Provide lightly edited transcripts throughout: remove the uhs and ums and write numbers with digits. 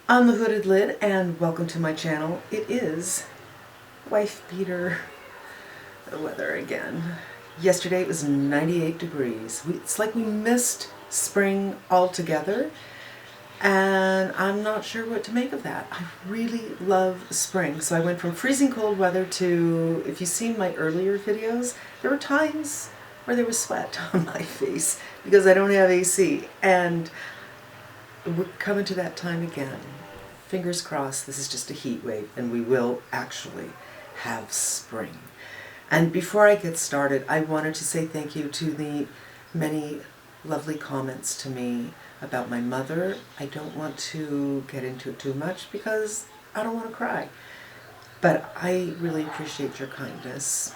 I'm the Hooded Lid and welcome to my channel. It is wife beater weather again. Yesterday it was 98 degrees. It's like we missed spring altogether and I'm not sure what to make of that. I really love spring. So I went from freezing cold weather to, if you've seen my earlier videos, there were times where there was sweat on my face because I don't have AC, and we're coming to that time again. Fingers crossed this is just a heat wave and we will actually have spring. And before I get started, I wanted to say thank you to the many lovely comments to me about my mother. I don't want to get into it too much because I don't want to cry. But I really appreciate your kindness.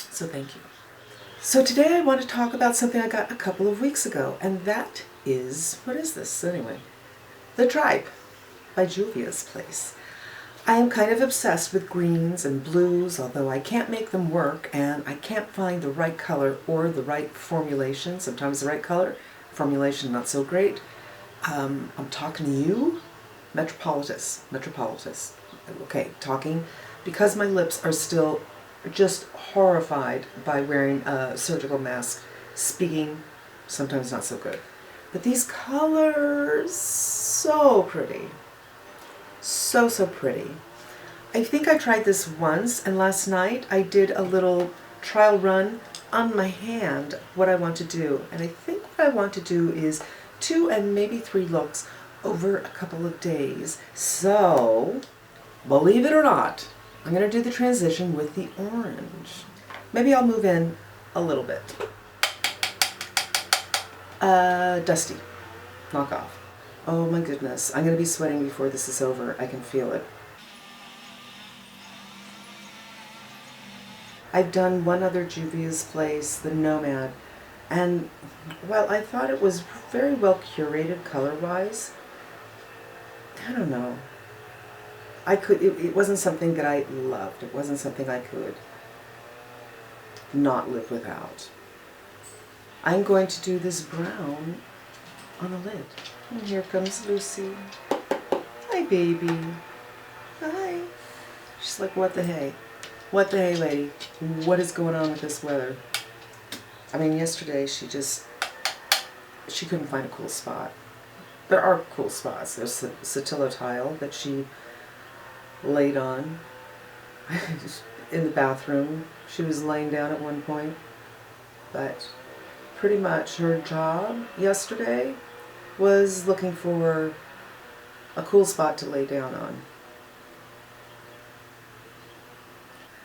So thank you. So today I want to talk about something I got a couple of weeks ago, and that is, what is this anyway? The Tribe by Juvia's place. I am kind of obsessed with greens and blues, although I can't make them work and I can't find the right color or the right formulation. Sometimes the right color, formulation not so great. I'm talking to you, Metropolitus. Okay, talking because my lips are still just horrified by wearing a surgical mask. Speaking, sometimes not so good. But these colors, so pretty. So pretty. I think I tried this once, and last night I did a little trial run on my hand, what I want to do. And I think what I want to do is 2 and maybe 3 looks over a couple of days. So, believe it or not, I'm going to do the transition with the orange. Maybe I'll move in a little bit. Dusty. Knock off. Oh my goodness, I'm going to be sweating before this is over. I can feel it. I've done one other Juvia's place, the Nomad, and well, I thought it was very well curated color-wise. I don't know. It wasn't something that I loved. It wasn't something I could not live without. I'm going to do this brown on the lid. And here comes Lucy. Hi, baby. Hi. She's like, what the hey? What the hey, lady? What is going on with this weather? I mean, yesterday she couldn't find a cool spot. There are cool spots. There's the Satillo tile that she laid on in the bathroom. She was laying down at one point, but pretty much her job yesterday was looking for a cool spot to lay down on.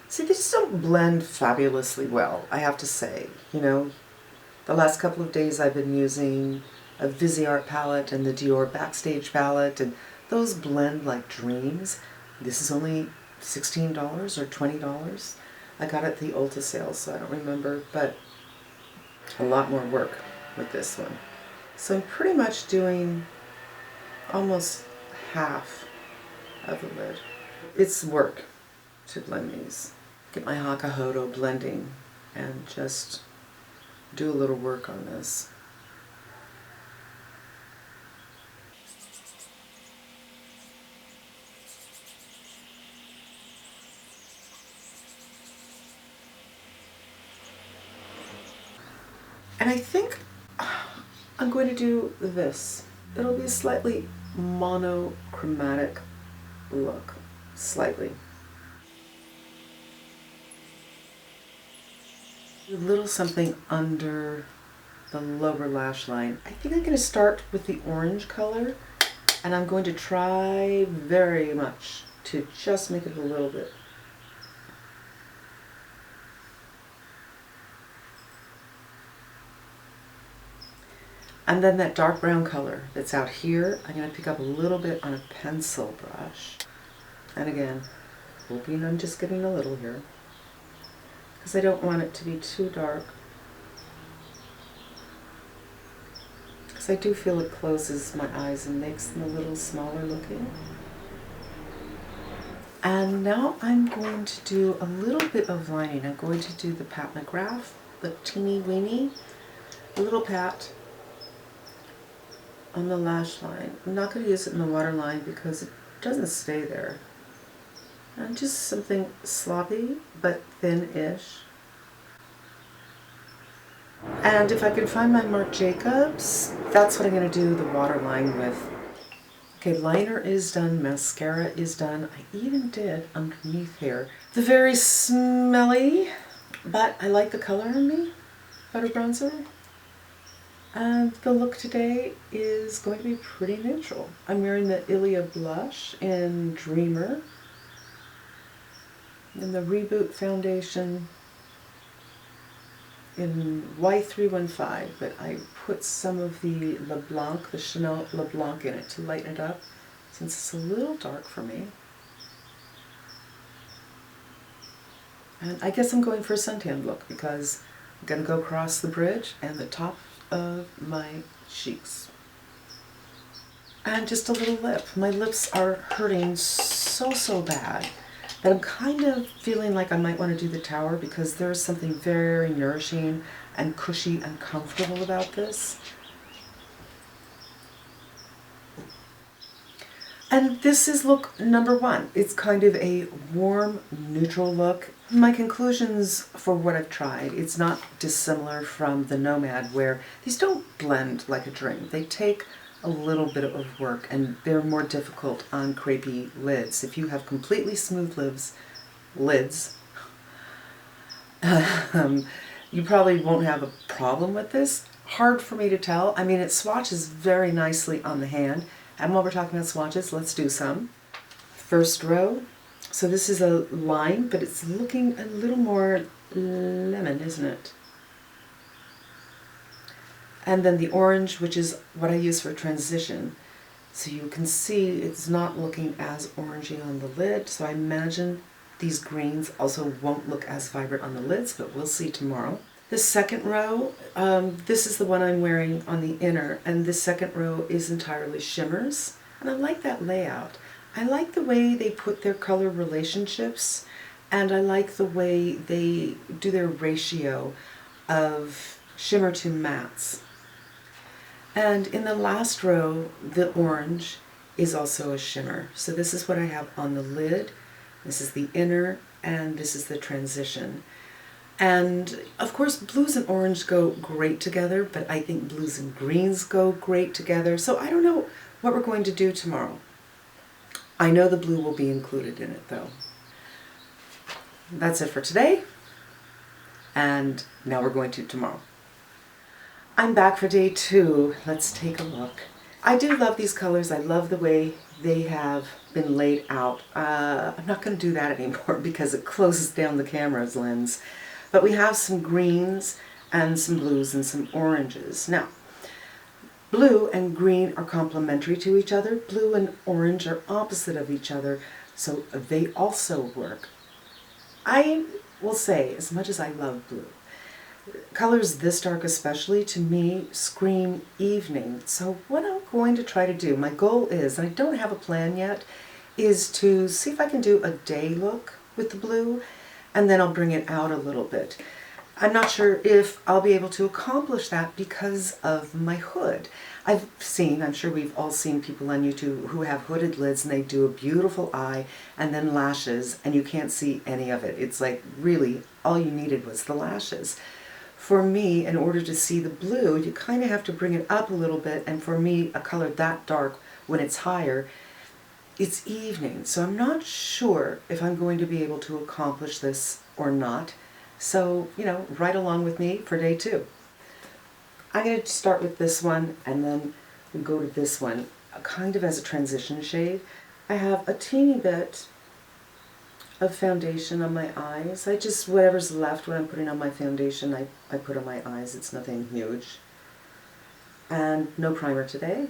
See, they just don't blend fabulously well, I have to say. You know, the last couple of days I've been using a Viseart palette and the Dior Backstage palette, and those blend like dreams. This is only $16 or $20. I got it at the Ulta sale, so I don't remember, but a lot more work with this one. So I'm pretty much doing almost half of the lid. It's work to blend these. Get my Hakahodo blending and just do a little work on this. And I think I'm going to do this. It'll be a slightly monochromatic look. Slightly. A little something under the lower lash line. I think I'm going to start with the orange color, and I'm going to try very much to just make it a little bit. And then that dark brown color that's out here, I'm going to pick up a little bit on a pencil brush. And again, hoping I'm just getting a little here, because I don't want it to be too dark. Because I do feel it closes my eyes and makes them a little smaller looking. And now I'm going to do a little bit of lining. I'm going to do the Pat McGrath, the teeny weeny, a little pat. on the lash line. I'm not going to use it in the waterline because it doesn't stay there. And just something sloppy but thin-ish. And if I can find my Marc Jacobs, that's what I'm going to do the waterline with. Okay, liner is done, mascara is done. I even did underneath here. The very smelly, but I like the color on me, butter bronzer. And the look today is going to be pretty neutral. I'm wearing the Ilia blush in Dreamer. And the Reboot foundation in Y315, but I put some of the LeBlanc, the Chanel LeBlanc in it to lighten it up, since it's a little dark for me. And I guess I'm going for a suntan look because I'm going to go across the bridge and the top of my cheeks. And just a little lip. My lips are hurting so bad that I'm kind of feeling like I might want to do the tower because there's something very nourishing and cushy and comfortable about this. And this is look number one. It's kind of a warm, neutral look. My conclusions for what I've tried, it's not dissimilar from the Nomad, where these don't blend like a drink. They take a little bit of work, and they're more difficult on crepey lids. If you have completely smooth lids, you probably won't have a problem with this. Hard for me to tell. I mean, it swatches very nicely on the hand. And while we're talking about swatches, let's do some. First row. So this is a lime, but it's looking a little more lemon, isn't it? And then the orange, which is what I use for transition. So you can see it's not looking as orangey on the lid. So I imagine these greens also won't look as vibrant on the lids, but we'll see tomorrow. The second row, this is the one I'm wearing on the inner, and the second row is entirely shimmers. And I like that layout. I like the way they put their color relationships, and I like the way they do their ratio of shimmer to mattes. And in the last row, the orange is also a shimmer. So this is what I have on the lid. This is the inner, and this is the transition. And of course, blues and orange go great together, but I think blues and greens go great together. So I don't know what we're going to do tomorrow. I know the blue will be included in it though. That's it for today. And now we're going to tomorrow. I'm back for day 2. Let's take a look. I do love these colors. I love the way they have been laid out. I'm not going to do that anymore because it closes down the camera's lens. But we have some greens and some blues and some oranges. Now, blue and green are complementary to each other. Blue and orange are opposite of each other, so they also work. I will say, as much as I love blue, colors this dark especially, to me, scream evening. So what I'm going to try to do, my goal is, and I don't have a plan yet, is to see if I can do a day look with the blue, and then I'll bring it out a little bit. I'm not sure if I'll be able to accomplish that because of my hood. I'm sure we've all seen people on YouTube who have hooded lids and they do a beautiful eye and then lashes and you can't see any of it. It's like really all you needed was the lashes. For me, in order to see the blue, you kind of have to bring it up a little bit, and for me, a color that dark when it's higher, it's evening, so I'm not sure if I'm going to be able to accomplish this or not. So, you know, right along with me for day 2. I'm going to start with this one and then we go to this one, kind of as a transition shade. I have a teeny bit of foundation on my eyes. Whatever's left when I'm putting on my foundation, I put on my eyes. It's nothing huge. And no primer today.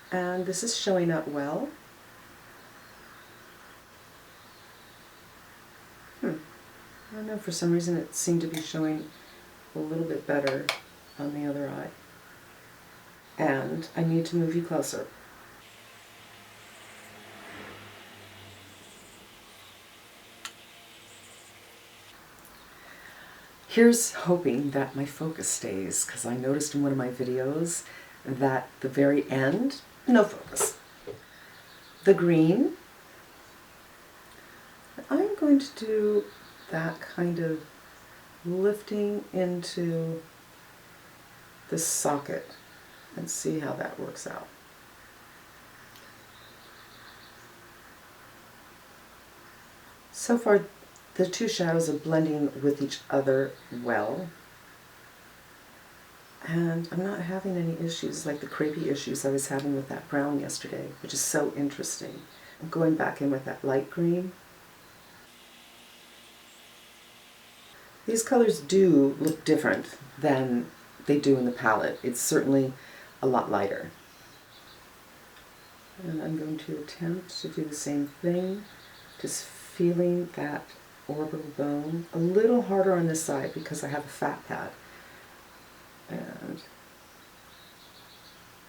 And this is showing up well. I don't know, for some reason it seemed to be showing a little bit better on the other eye. And I need to move you closer. Here's hoping that my focus stays, because I noticed in one of my videos that the very end, no focus. The green, I'm going to do that kind of lifting into the socket and see how that works out. So far, the two shadows are blending with each other well. And I'm not having any issues like the crepey issues I was having with that brown yesterday, which is so interesting. I'm going back in with that light green. These colors do look different than they do in the palette. It's certainly a lot lighter. And I'm going to attempt to do the same thing, just feeling that orbital bone a little harder on this side because I have a fat pad. And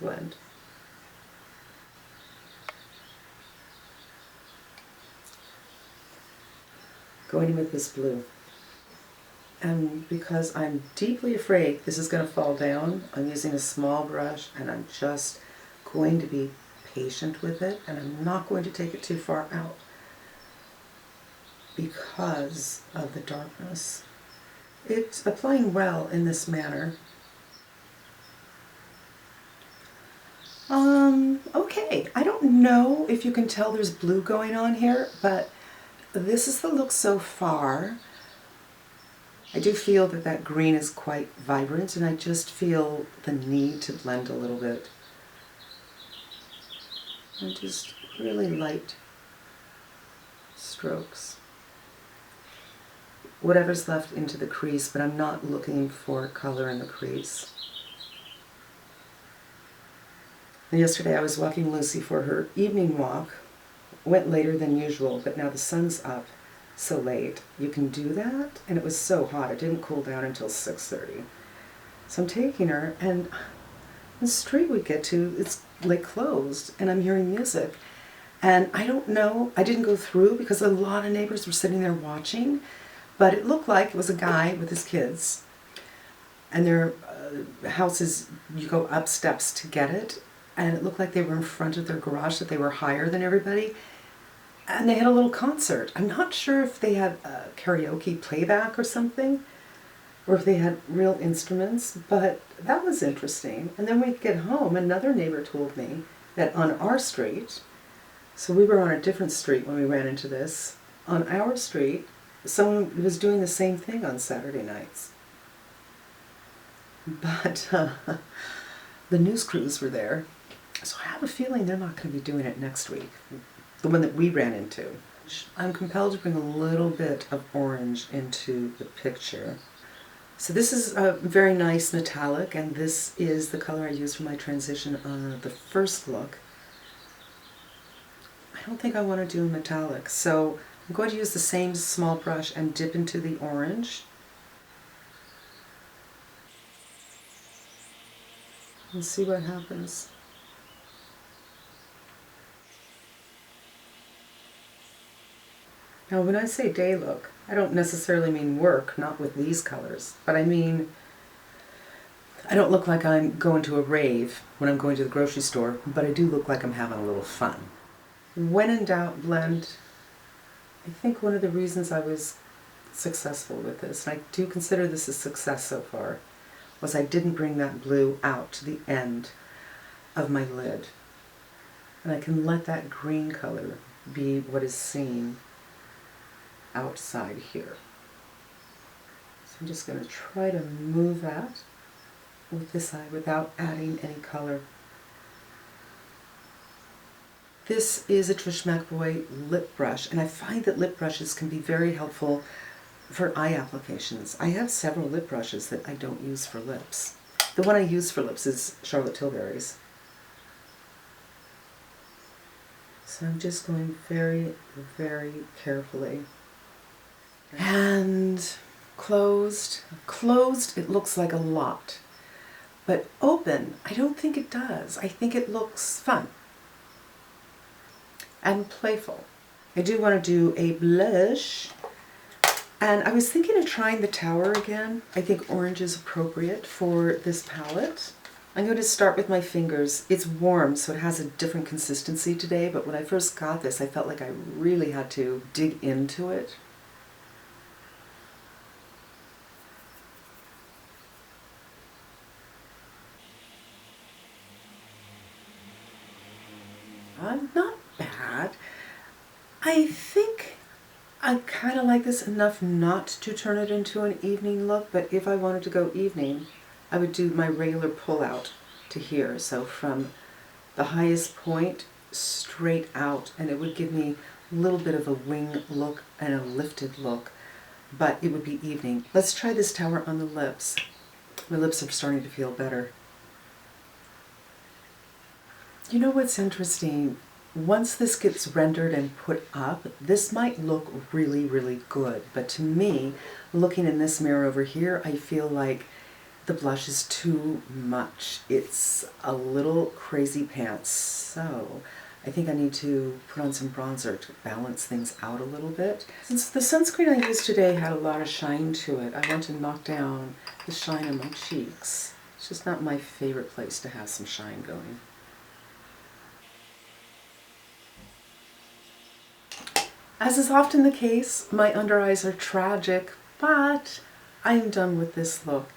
blend. Going in with this blue. And because I'm deeply afraid this is going to fall down, I'm using a small brush and I'm just going to be patient with it, and I'm not going to take it too far out because of the darkness. It's applying well in this manner. Okay, I don't know if you can tell there's blue going on here, but this is the look so far. I do feel that that green is quite vibrant, and I just feel the need to blend a little bit. And just really light strokes. Whatever's left into the crease, but I'm not looking for color in the crease. And yesterday I was walking Lucy for her evening walk. Went later than usual, but now the sun's up so late. You can do that, and it was so hot. It didn't cool down until 6:30. So I'm taking her, and the street we get to, it's like closed, and I'm hearing music. And I don't know, I didn't go through because a lot of neighbors were sitting there watching, but it looked like it was a guy with his kids. And their houses, you go up steps to get it, and it looked like they were in front of their garage, that they were higher than everybody. And they had a little concert. I'm not sure if they had a karaoke playback or something, or if they had real instruments, but that was interesting. And then we get home, another neighbor told me that on our street, so we were on a different street when we ran into this, on our street, someone was doing the same thing on Saturday nights. But the news crews were there, so I have a feeling they're not going to be doing it next week. The one that we ran into. I'm compelled to bring a little bit of orange into the picture. So this is a very nice metallic, and this is the color I used for my transition on the first look. I don't think I want to do a metallic, so I'm going to use the same small brush and dip into the orange. And see what happens. Now, when I say day look, I don't necessarily mean work, not with these colors, but I mean, I don't look like I'm going to a rave when I'm going to the grocery store, but I do look like I'm having a little fun. When in doubt, blend. I think one of the reasons I was successful with this, and I do consider this a success so far, was I didn't bring that blue out to the end of my lid. And I can let that green color be what is seen outside here. So I'm just going to try to move that with this eye without adding any color. This is a Trish McAvoy lip brush, and I find that lip brushes can be very helpful for eye applications. I have several lip brushes that I don't use for lips. The one I use for lips is Charlotte Tilbury's. So I'm just going very, very carefully. And closed. Closed, it looks like a lot. But open, I don't think it does. I think it looks fun and playful. I do want to do a blush. And I was thinking of trying the Tower again. I think orange is appropriate for this palette. I'm going to start with my fingers. It's warm, so it has a different consistency today, but when I first got this, I felt like I really had to dig into it. Not bad. I think I kind of like this enough not to turn it into an evening look, but if I wanted to go evening, I would do my regular pull out to here. So from the highest point straight out, and it would give me a little bit of a wing look and a lifted look, but it would be evening. Let's try this tower on the lips. My lips are starting to feel better. You know what's interesting? Once this gets rendered and put up, this might look really, really good. But to me, looking in this mirror over here, I feel like the blush is too much. It's a little crazy pants. So I think I need to put on some bronzer to balance things out a little bit. Since the sunscreen I used today had a lot of shine to it, I want to knock down the shine on my cheeks. It's just not my favorite place to have some shine going. As is often the case, my under eyes are tragic, but I'm done with this look.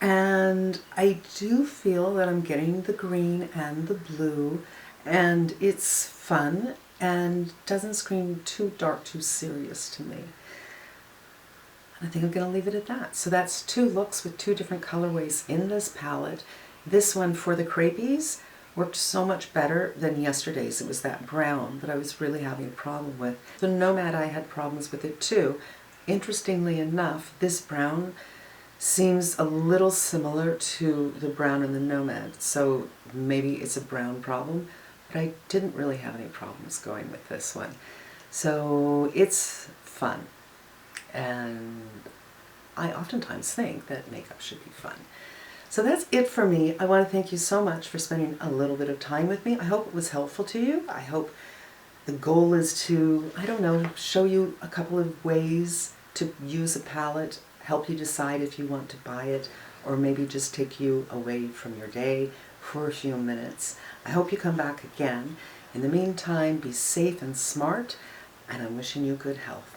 And I do feel that I'm getting the green and the blue, and it's fun and doesn't scream too dark, too serious to me. I think I'm going to leave it at that. So that's 2 looks with 2 different colorways in this palette. This one for the Crepeys worked so much better than yesterday's. It was that brown that I was really having a problem with. The Nomad, I had problems with it too. Interestingly enough, this brown seems a little similar to the brown in the Nomad, so maybe it's a brown problem, but I didn't really have any problems going with this one. So it's fun, and I oftentimes think that makeup should be fun. So that's it for me. I want to thank you so much for spending a little bit of time with me. I hope it was helpful to you. I hope the goal is to, I don't know, show you a couple of ways to use a palette, help you decide if you want to buy it, or maybe just take you away from your day for a few minutes. I hope you come back again. In the meantime, be safe and smart, and I'm wishing you good health.